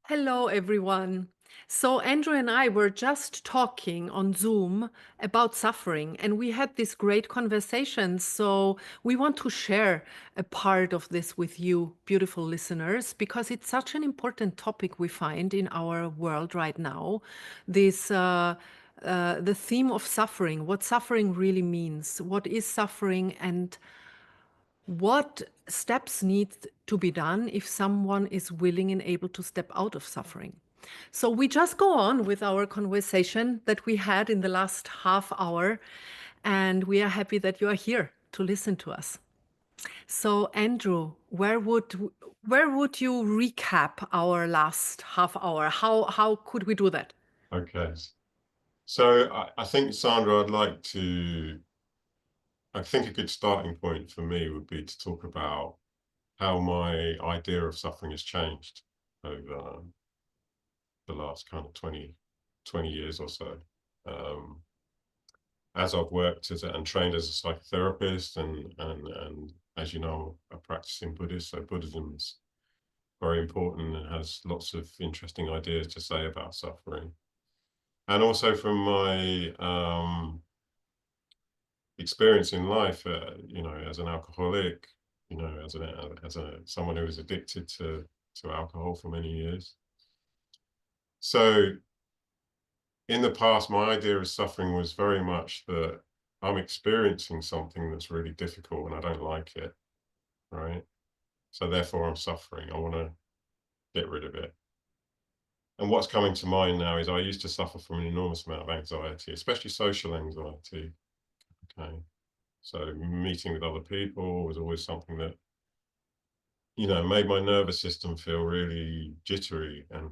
Hello, everyone. So, Andrew and I were just talking on Zoom about suffering, and we had this great conversation. So, we want to share a part of this with you, beautiful listeners, because it's such an important topic we find in our world right now. This the theme of suffering, what suffering really means, what is suffering, and what steps need to be done if someone is willing and able to step out of suffering? So we just go on with our conversation that we had in the last half hour, and we are happy that you are here to listen to us. So Andrew, where would you recap our last half hour? How could we do that? Okay. So I think, Sandra, I think a good starting point for me would be to talk about how my idea of suffering has changed over the last kind of 20 years or so. Um, as I've worked and trained as a psychotherapist and as you know, a practicing Buddhist. So Buddhism is very important and has lots of interesting ideas to say about suffering. And also from my experience in life, as an alcoholic, as a someone who was addicted to alcohol for many years. So in the past, my idea of suffering was very much that I'm experiencing something that's really difficult and I don't like it, right? So therefore, I'm suffering. I want to get rid of it. And what's coming to mind now is I used to suffer from an enormous amount of anxiety, especially social anxiety. Okay. So meeting with other people was always something that made my nervous system feel really jittery and,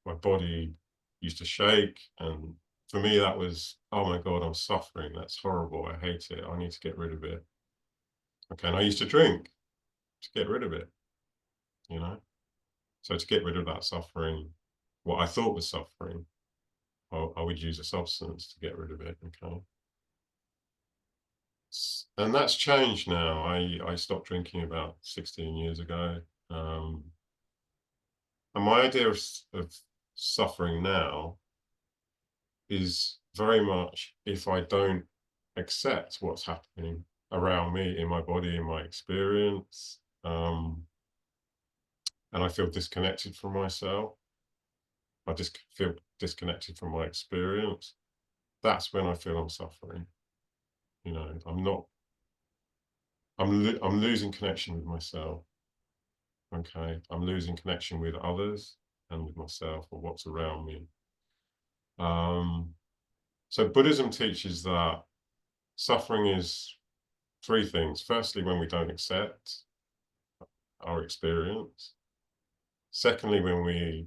my body used to shake. And for me, that was, oh my God, I'm suffering. That's horrible. I hate it. I need to get rid of it. Okay. And I used to drink to get rid of it, you know? So to get rid of that suffering, what I thought was suffering, I would use a substance to get rid of it. Okay. And that's changed now. I stopped drinking about 16 years ago. Um, And my idea of suffering now is very much if I don't accept what's happening around me, in my body, in my experience, and I feel disconnected from myself, I just feel disconnected from my experience, that's when I feel I'm suffering. I'm not, I'm losing connection with myself. Okay. I'm losing connection with others and with myself or what's around me. Um, so Buddhism teaches that suffering is three things. Firstly, when we don't accept our experience. Secondly, when we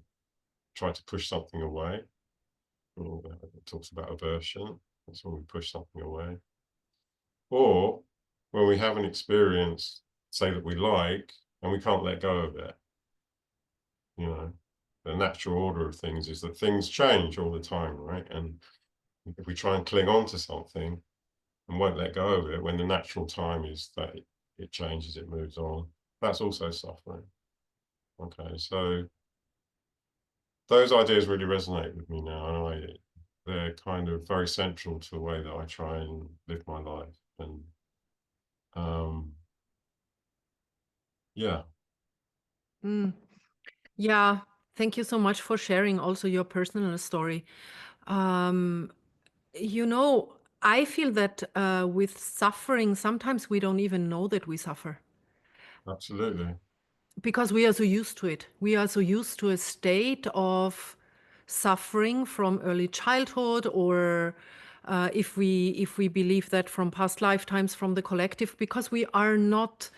try to push something away. It talks about aversion. That's when we push something away. Or when we have an experience, say that we like, and we can't let go of it. You know, the natural order of things is that things change all the time, right? And if we try and cling on to something and won't let go of it, when the natural time is that it changes, it moves on, that's also suffering. Okay, so those ideas really resonate with me now, and they're kind of very central to the way that I try and live my life. And um, yeah, Mm, yeah, thank you so much for sharing also your personal story. Um, You know, I feel that with suffering, sometimes we don't even know that we suffer absolutely. because we are so used to it. We are so used to a state of suffering from early childhood, or if we believe that from past lifetimes, from the collective, because we are not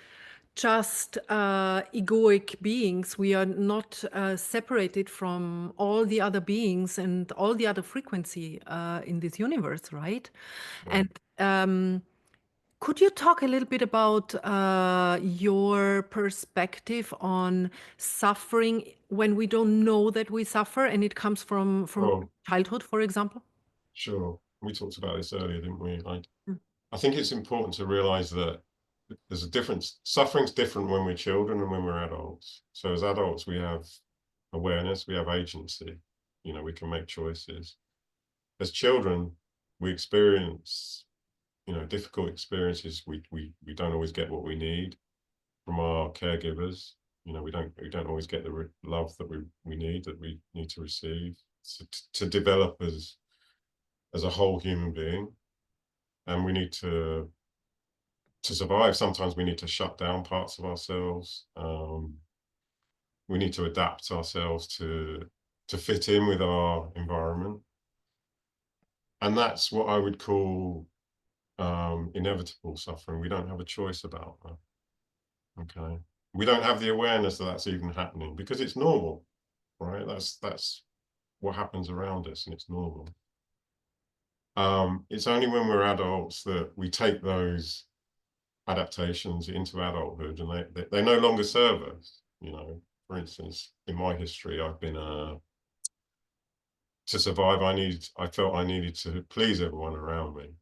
just egoic beings. We are not separated from all the other beings and all the other frequency in this universe, right? Right. And could you talk a little bit about your perspective on suffering when we don't know that we suffer and it comes from Oh, childhood, for example? sure. We talked about this earlier, didn't we? Mm. I think it's important to realize that there's a difference. Suffering's different when we're children and when we're adults. So as adults, we have awareness, we have agency. We can make choices. As children, we experience, difficult experiences. We don't always get what we need from our caregivers. We don't always get the love that we need to receive to develop as a whole human being. And we need to survive. Sometimes we need to shut down parts of ourselves. We need to adapt ourselves to fit in with our environment, and that's what I would call inevitable suffering. We don't have a choice about that. Okay, we don't have the awareness that that's even happening because it's normal, right? That's what happens around us, and it's normal. It's only when we're adults that we take those adaptations into adulthood, and they no longer serve us. For instance, in my history, I've been to survive. I felt I needed to please everyone around me.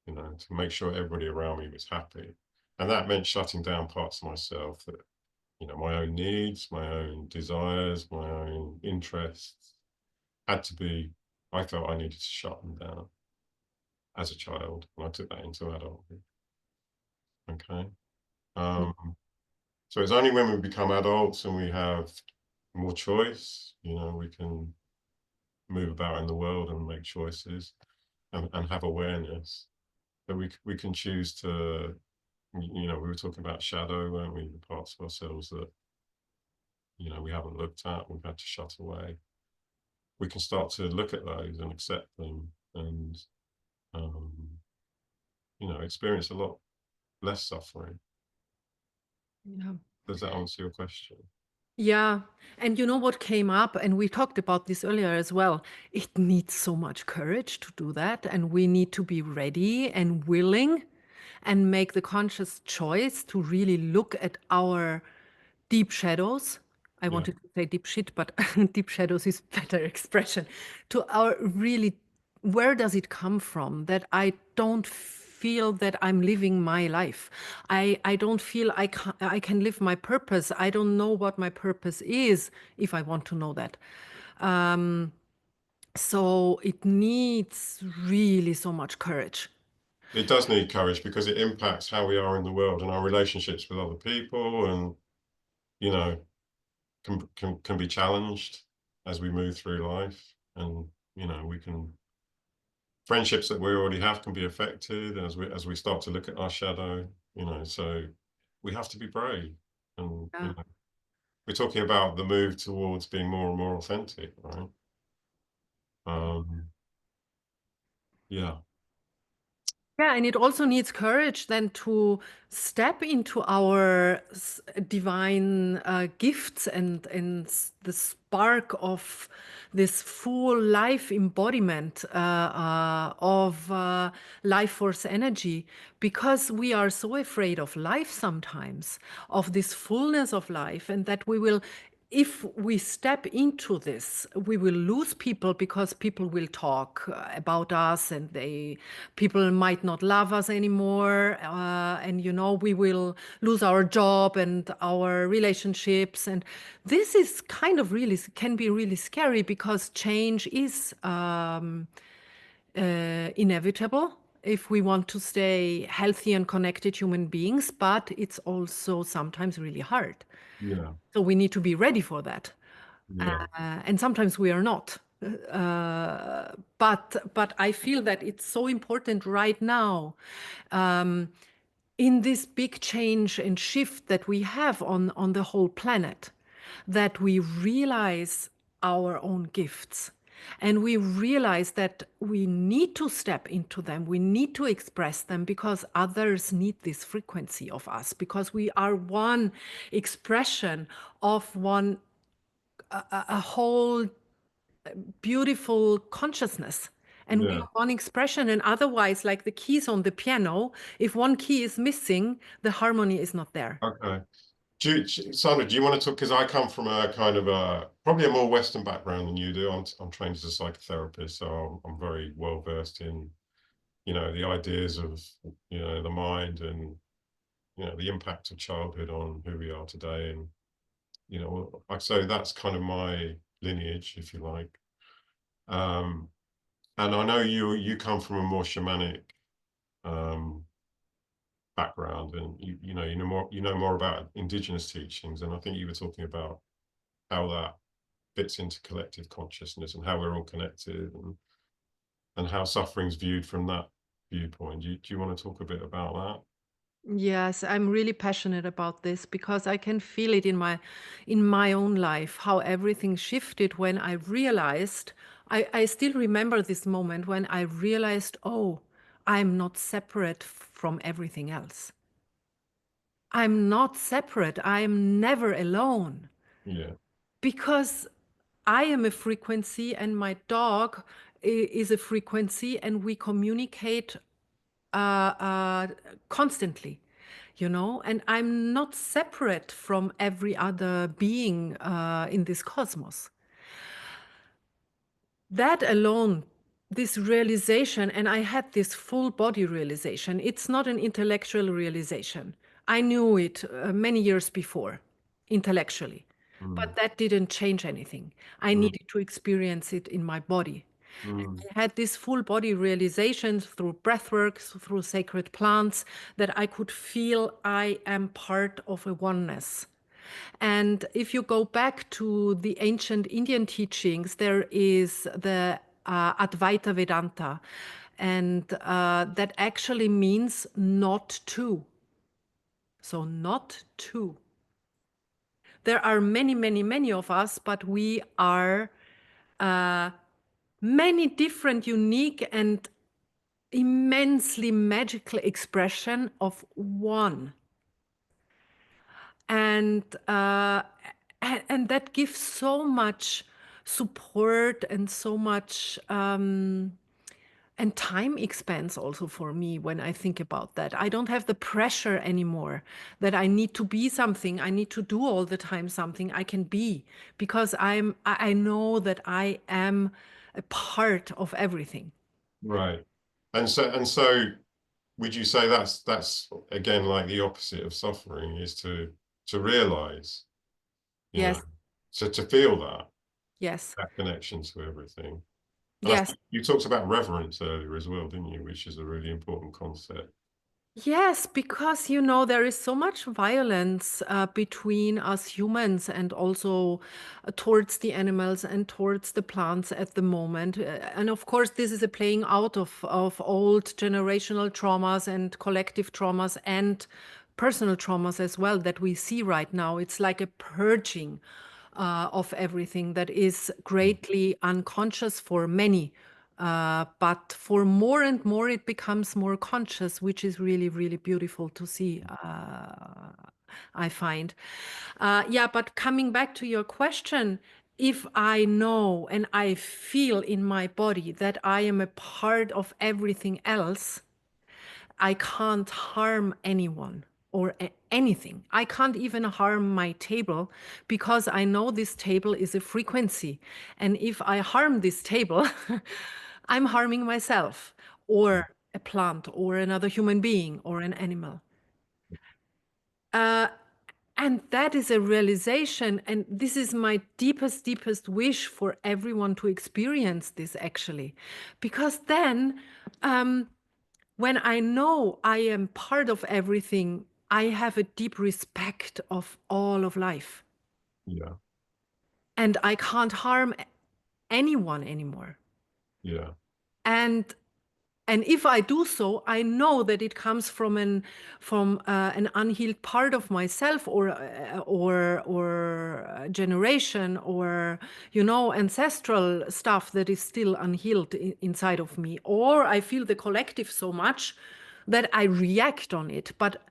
To make sure everybody around me was happy, and that meant shutting down parts of myself that, my own needs, my own desires, my own interests had to be. I felt I needed to shut them down as a child, and I took that into adulthood. Okay. Um, So it's only when we become adults and we have more choice, we can move about in the world and make choices and have awareness that we can choose to, we were talking about shadow, weren't we? The parts of ourselves that, we haven't looked at, we've had to shut away. We can start to look at those and accept them and, um, experience a lot less suffering. Yeah. Does that answer your question? Yeah. And you know what came up, and we talked about this earlier as well. It needs so much courage to do that. And we need to be ready and willing and make the conscious choice to really look at our deep shadows. I Yeah. wanted to say deep shit, but deep shadows is better expression. To our really, where does it come from that I don't feel that I'm living my life? I don't feel I can live my purpose. I don't know what my purpose is if I want to know that. Um, so it needs really so much courage. It does need courage because it impacts how we are in the world and our relationships with other people, and you know can be challenged as we move through life. And we can friendships that we already have can be affected as we start to look at our shadow. So we have to be brave, and Yeah. we're talking about the move towards being more and more authentic, right? um yeah. Yeah, and it also needs courage then to step into our divine gifts and the spark of this full life embodiment of life force energy, because we are so afraid of life sometimes, of this fullness of life, and that we will, if we step into this, we will lose people because people will talk about us, and people might not love us anymore, and we will lose our job and our relationships, and this is kind of really can be really scary because change is inevitable if we want to stay healthy and connected human beings, but it's also sometimes really hard. Yeah. So we need to be ready for that. Yeah. And sometimes we are not. But I feel that it's so important right now, um, in this big change and shift that we have on the whole planet, that we realize our own gifts. And we realize that we need to step into them, we need to express them because others need this frequency of us, because we are one expression of a whole beautiful consciousness. And we Yeah. are one expression, and otherwise, like the keys on the piano, if one key is missing, the harmony is not there. Okay. Sandra, do you want to talk? Because I come from a kind of probably a more Western background than you do. I'm trained as a psychotherapist, so I'm very well versed in, the ideas of, the mind and, the impact of childhood on who we are today. And you know, like so that's kind of my lineage, if you like. Um, and I know you come from a more shamanic um, background, and you know more about indigenous teachings, and I think you were talking about how that fits into collective consciousness and how we're all connected, and how suffering's viewed from that viewpoint. Do you want to talk a bit about that? Yes, I'm really passionate about this because I can feel it in my own life, how everything shifted when I realized, I still remember this moment when I realized, oh, I'm not separate from everything else. I'm not separate. I'm never alone Yeah. because I am a frequency and my dog is a frequency and we communicate constantly, you know, and I'm not separate from every other being in this cosmos. That alone, this realization, and I had this full body realization, it's not an intellectual realization. I knew it many years before, intellectually, Mm, but that didn't change anything. I mm, needed to experience it in my body. mm. I had this full body realization through breathwork, through sacred plants, that I could feel I am part of a oneness. And if you go back to the ancient Indian teachings, there is the Advaita Vedanta, and that actually means not two. So, not two. There are many, many, many of us, but we are uh, many different, unique, and immensely magical expression of one. And and that gives so much support and so much and time expense also for me when I think about that. I don't have the pressure anymore that I need to be something, I need to do all the time something. I can be because I know that I am a part of everything. Right. And so would you say that's again like the opposite of suffering is to realize, you know, Yes, to feel yes, that connection to everything. And I yes. think you talked about reverence earlier as well, didn't you? Which is a really important concept. Yes, because you know there is so much violence between us humans and also towards the animals and towards the plants at the moment. And of course, this is a playing out of old generational traumas and collective traumas and personal traumas as well that we see right now. It's like a purging of everything that is greatly unconscious for many. But for more and more, it becomes more conscious, which is really, really beautiful to see, I find. Yeah, but coming back to your question, if I know and I feel in my body that I am a part of everything else, I can't harm anyone or anything. I can't even harm my table because I know this table is a frequency. And if I harm this table, I'm harming myself or a plant or another human being or an animal. Uh, and that is a realization. And this is my deepest, deepest wish for everyone to experience this actually. Because then, when I know I am part of everything, I have a deep respect of all of life. Yeah, And I can't harm anyone anymore. yeah. And and if I do so, I know that it comes from an unhealed part of myself or generation or you know ancestral stuff that is still unhealed inside of me. Or I feel the collective so much that I react on it. But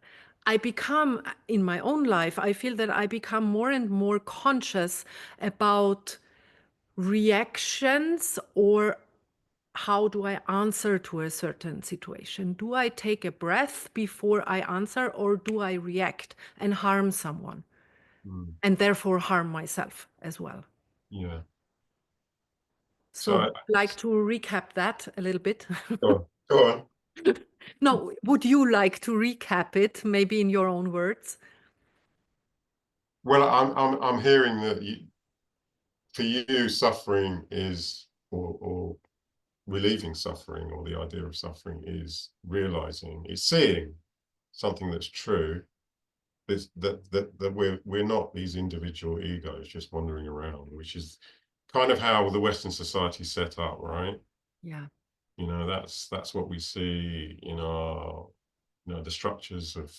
I become in my own life, I feel that I become more and more conscious about reactions or how do I answer to a certain situation? Do I take a breath before I answer, or do I react and harm someone Mm, and therefore harm myself as well? yeah. So, So, like to recap that a little bit? go on. Go on. No, would you like to recap it maybe in your own words? Well, I'm hearing that for you, suffering is, or relieving suffering, or the idea of suffering is realizing, is seeing something that's true. Is that we're not these individual egos just wandering around, which is kind of how the Western society is set up, right? Yeah. That's what we see in our, the structures of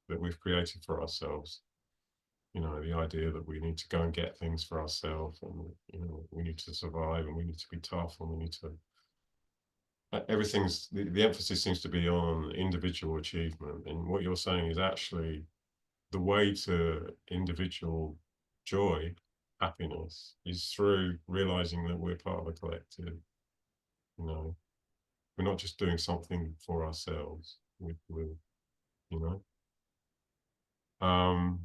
that we've created for ourselves. The idea that we need to go and get things for ourselves, and we need to survive, and we need to be tough, and we need to everything's the emphasis seems to be on individual achievement. And what you're saying is actually the way to individual joy, happiness, is through realizing that we're part of a collective. you know we're not just doing something for ourselves. We you know um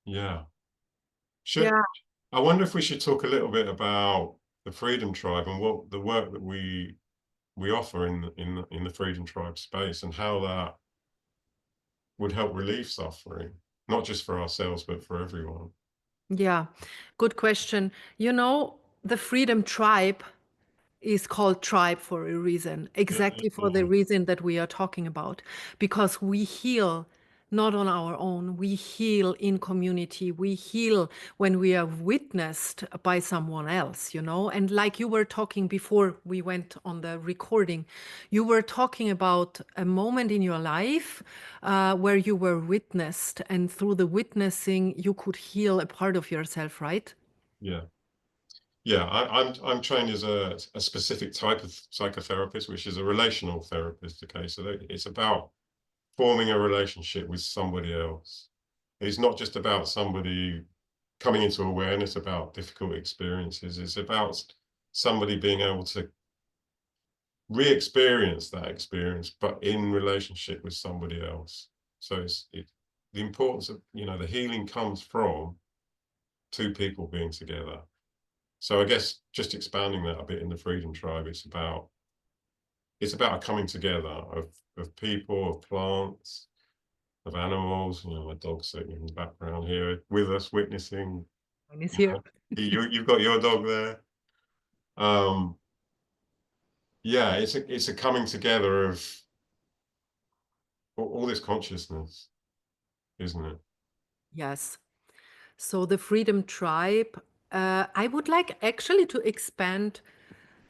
yeah. Should Yeah. I wonder if we should talk a little bit about the Freedom Tribe and what the work that we offer in the Freedom Tribe space, and how that would help relieve suffering, not just for ourselves, but for everyone. Yeah. Good question. The Freedom Tribe is called tribe for a reason, exactly for the Mm, reason that we are talking about, because we heal not on our own. We heal in community. We heal when we are witnessed by someone else. And like you were talking before we went on the recording, you were talking about a moment in your life where you were witnessed, and through the witnessing, you could heal a part of yourself, right? yeah. Yeah, I'm trained as a specific type of psychotherapist, which is a relational therapist. Okay, so it's about forming a relationship with somebody else. It's not just about somebody coming into awareness about difficult experiences. It's about somebody being able to re-experience that experience, but in relationship with somebody else. So the importance of, the healing comes from two people being together. So I guess just expanding that a bit in the Freedom Tribe, it's about a coming together of people, of plants, of animals. My dog's sitting in the background here with us, witnessing. Mine is here. You've got your dog there. Um, yeah, it's a coming together of all this consciousness, isn't it? Yes. So the Freedom Tribe, I would like actually to expand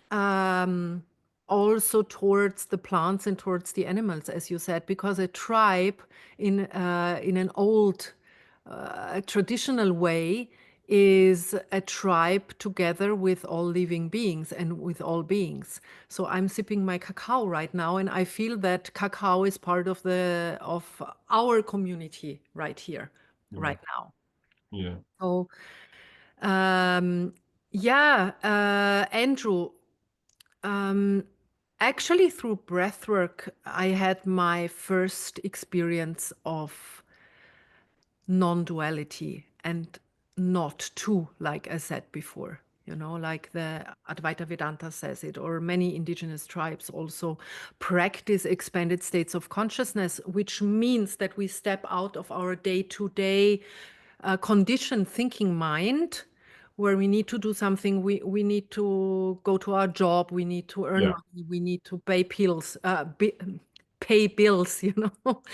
um, also towards the plants and towards the animals, as you said, because a tribe in an old traditional way is a tribe together with all living beings and with all beings. So I'm sipping my cacao right now, and I feel that cacao is part of our community right here, Yeah, right now. yeah, So um, yeah, Andrew, um, actually, through breathwork, I had my first experience of non duality and not two, like I said before. Like the Advaita Vedanta says it, or many indigenous tribes also practice expanded states of consciousness, which means that we step out of our day to day conditioned thinking mind, where we need to do something, we need to go to our job, we need to earn yeah. money, we need to pay bills,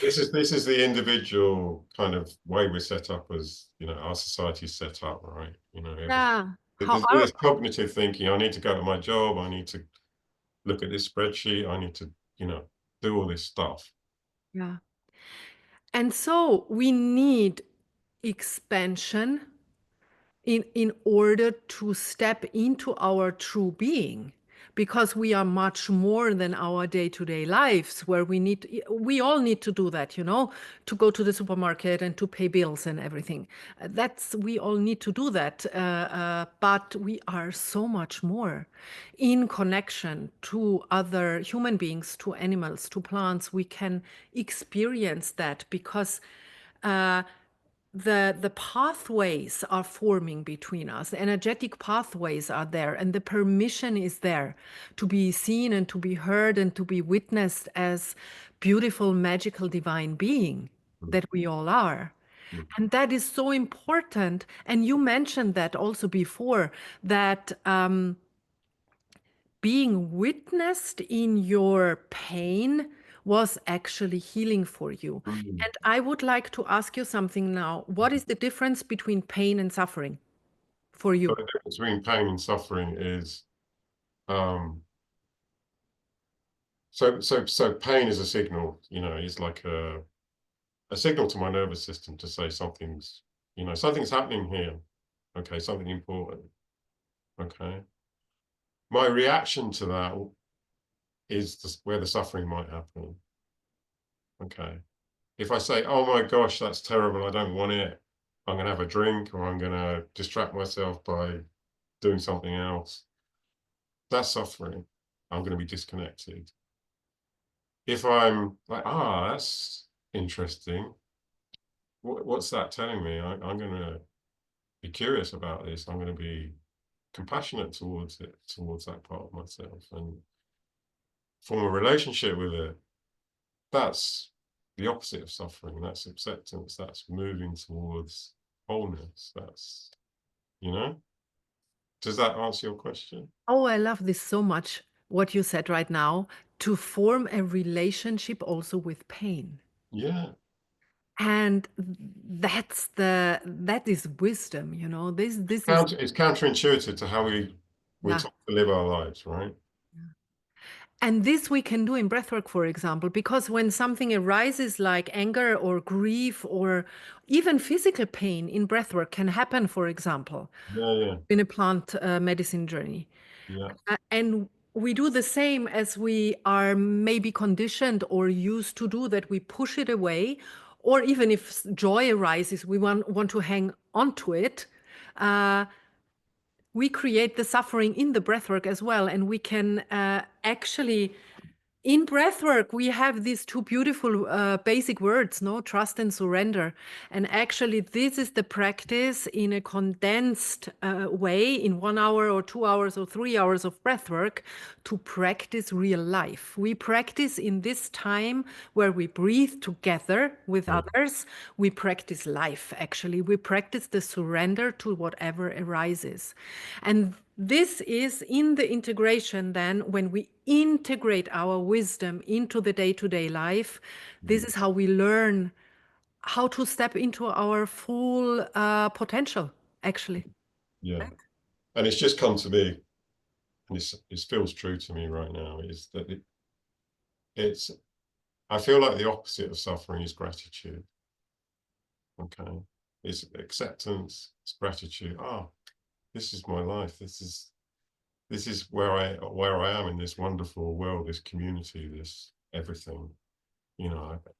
This is the individual kind of way we're set up, as our society's set up, right? Everything. Yeah. How There's all are this cognitive thinking. I need to go to my job. I need to look at this spreadsheet. I need to, do all this stuff. Yeah. And so we need expansion in order to step into our true being, because we are much more than our day-to-day lives, where we all need to do that, to go to the supermarket and to pay bills and everything. That's We all need to do that, but we are so much more in connection to other human beings, to animals, to plants. We can experience that because uh, the pathways are forming between us. The energetic pathways are there, and the permission is there to be seen and to be heard and to be witnessed as beautiful, magical, divine being Mm. that we all are. mm, And that is so important. And you mentioned that also before, that being witnessed in your pain was actually healing for you. mm. And I would like to ask you something now. What is the difference between pain and suffering for But you? the difference between pain and suffering is, um, so pain is a signal, it's like a signal to my nervous system to say something's happening here. Okay, something important. Okay. My reaction to that is where the suffering might happen. Okay. If I say, oh my gosh, that's terrible, I don't want it, I'm going to have a drink or I'm going to distract myself by doing something else, that's suffering. I'm going to be disconnected. If I'm like, that's interesting, what's that telling me? I'm going to be curious about this. I'm going to be compassionate towards it, towards that part of myself, and form a relationship with it. That's the opposite of suffering. That's acceptance. That's moving towards wholeness. You know, does that answer your question? Oh, I love this so much, what you said right now, to form a relationship also with pain. Yeah. And that is wisdom, this is, It's counterintuitive to how we're yeah. taught to live our lives, right? And this we can do in breathwork, for example, because when something arises like anger or grief or even physical pain in breathwork can happen, for example, Yeah, yeah, in a plant medicine journey. yeah, And we do the same as we are maybe conditioned or used to do, that we push it away. Or even if joy arises, we want to hang on to it. Uh, we create the suffering in the breathwork as well. And we can actually in breathwork, we have these two beautiful basic words, no? Trust and surrender. And actually, this is the practice in a condensed way in 1 hour or 2 hours or 3 hours of breathwork to practice real life. We practice in this time where we breathe together with yeah, others. We practice life, actually. We practice the surrender to whatever arises. And this is in the integration, then, when we integrate our wisdom into the day to day life, this mhm, is how we learn how to step into our full potential, actually. yeah. Right? And it's just come to me, and it feels true to me right now, is that it's, I feel like the opposite of suffering is gratitude. Okay. It's acceptance, it's gratitude. This is my life. This is where I am in this wonderful world, this community, this everything.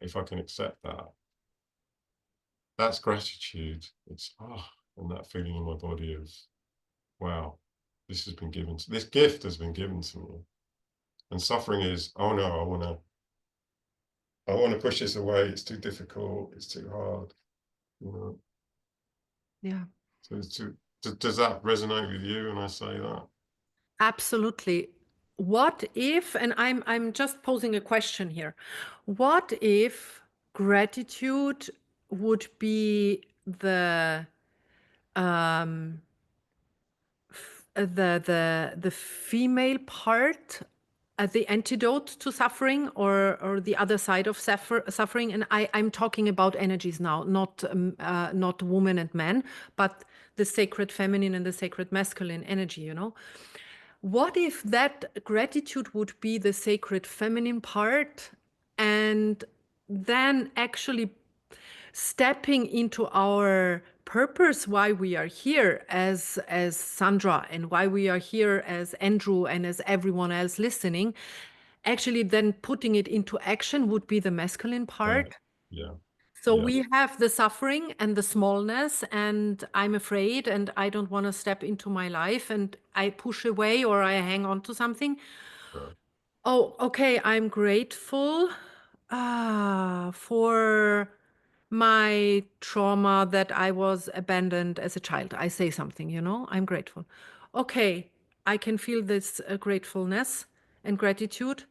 If I can accept that, that's gratitude. It's and that feeling in my body of wow, this gift has been given to me. And suffering is, oh no, I wanna push this away. It's too difficult. It's too hard. You know. Yeah, So does that resonate with you when I say that? absolutely. What if, and I'm just posing a question here, what if gratitude would be um, the female part, the antidote to suffering, or the other side of suffering? And I'm talking about energies now, not women and men, but the sacred feminine and the sacred masculine energy, what if that gratitude would be the sacred feminine part, and then actually stepping into our purpose, why we are here as Sandra, and why we are here as Andrew, and as everyone else listening, actually then putting it into action would be the masculine Yeah, part. yeah, So yeah, we have the suffering and the smallness, and I'm afraid, and I don't want to step into my life, and I push away or I hang on to something. yeah, Oh, okay. I'm grateful for my trauma, that I was abandoned as a child. I say something, I'm grateful. Okay, I can feel this gratefulness and gratitude.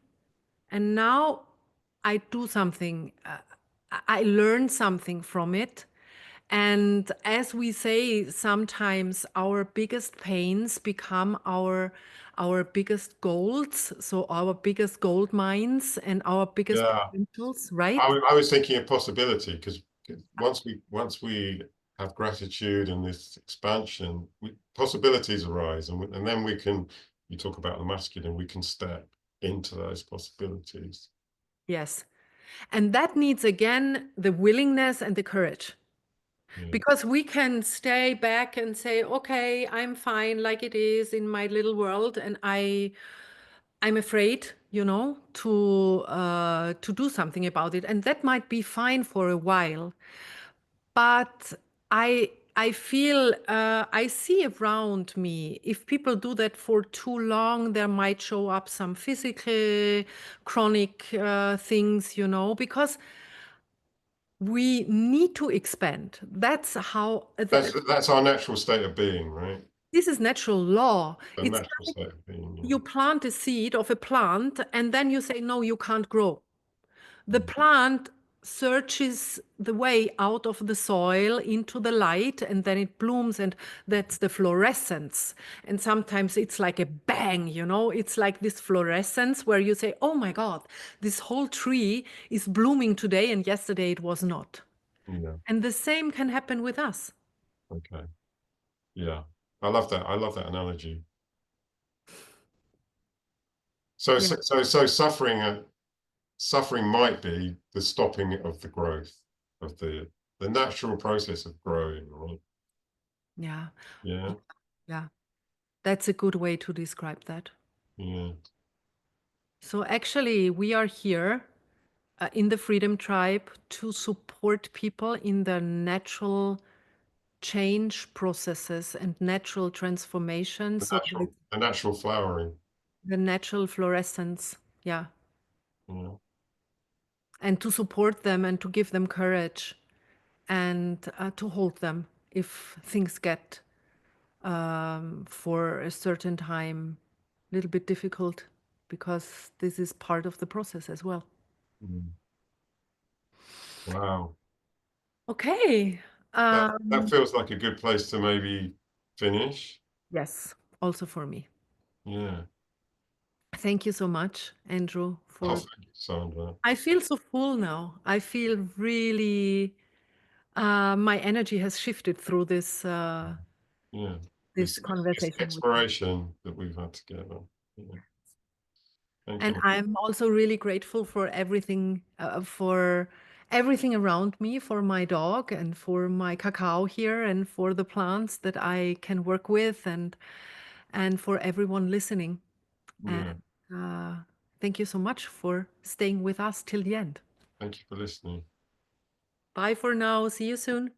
And now I do something. I learn something from it. And as we say, sometimes our biggest pains become our biggest golds, so our biggest gold mines and our biggest Yeah. potentials, right? I was thinking of possibility because once we have gratitude and this expansion, possibilities arise, and then we can. You talk about the masculine, we can step into those possibilities. Yes. And that needs again the willingness and the courage. Yeah, Because we can stay back and say, okay, I'm fine like it is in my little world, and I'm afraid, to do something about it. And that might be fine for a while. But I feel I see around me if people do that for too long, there might show up some physical chronic things, because we need to expand. That's how that's our natural state of being, right? this is natural law. A It's natural like state of being. you plant a seed of a plant and then you say, no, you can't grow. Yeah. The plant searches the way out of the soil into the light and then it blooms, and that's the fluorescence. And sometimes it's like a bang, it's like this fluorescence where you say, oh my God, this whole tree is blooming today and yesterday it was not. Yeah. And the same can happen with us. Okay. Yeah. I love that. I love that analogy. So Yeah. so so, so suffering might be the stopping of the growth of the natural process of growing, right? Yeah. Yeah. Yeah. That's a good way to describe that. Yeah. So actually, we are here in the Freedom Tribe to support people in their natural change processes and natural transformation. The So natural the natural flowering. the natural fluorescence, yeah, Yeah. and to support them and to give them courage and to hold them if things get for a certain time a little bit difficult, because this is part of the process as well. Mm. Wow. Okay. That feels like a good place to maybe finish. Yes, also for me. Yeah. Thank you so much, Andrew, Oh, for thank you, Sandra. I feel so full now. I feel really my energy has shifted through Yeah. this This conversation with you. exploration that we've had together. Yeah. Thank And you. I'm also really grateful for everything around me, for my dog and for my cacao here and for the plants that I can work with, and for everyone listening. And Yeah. uh, thank you so much for staying with us till the end. Thank you for listening. Bye for now. See you soon.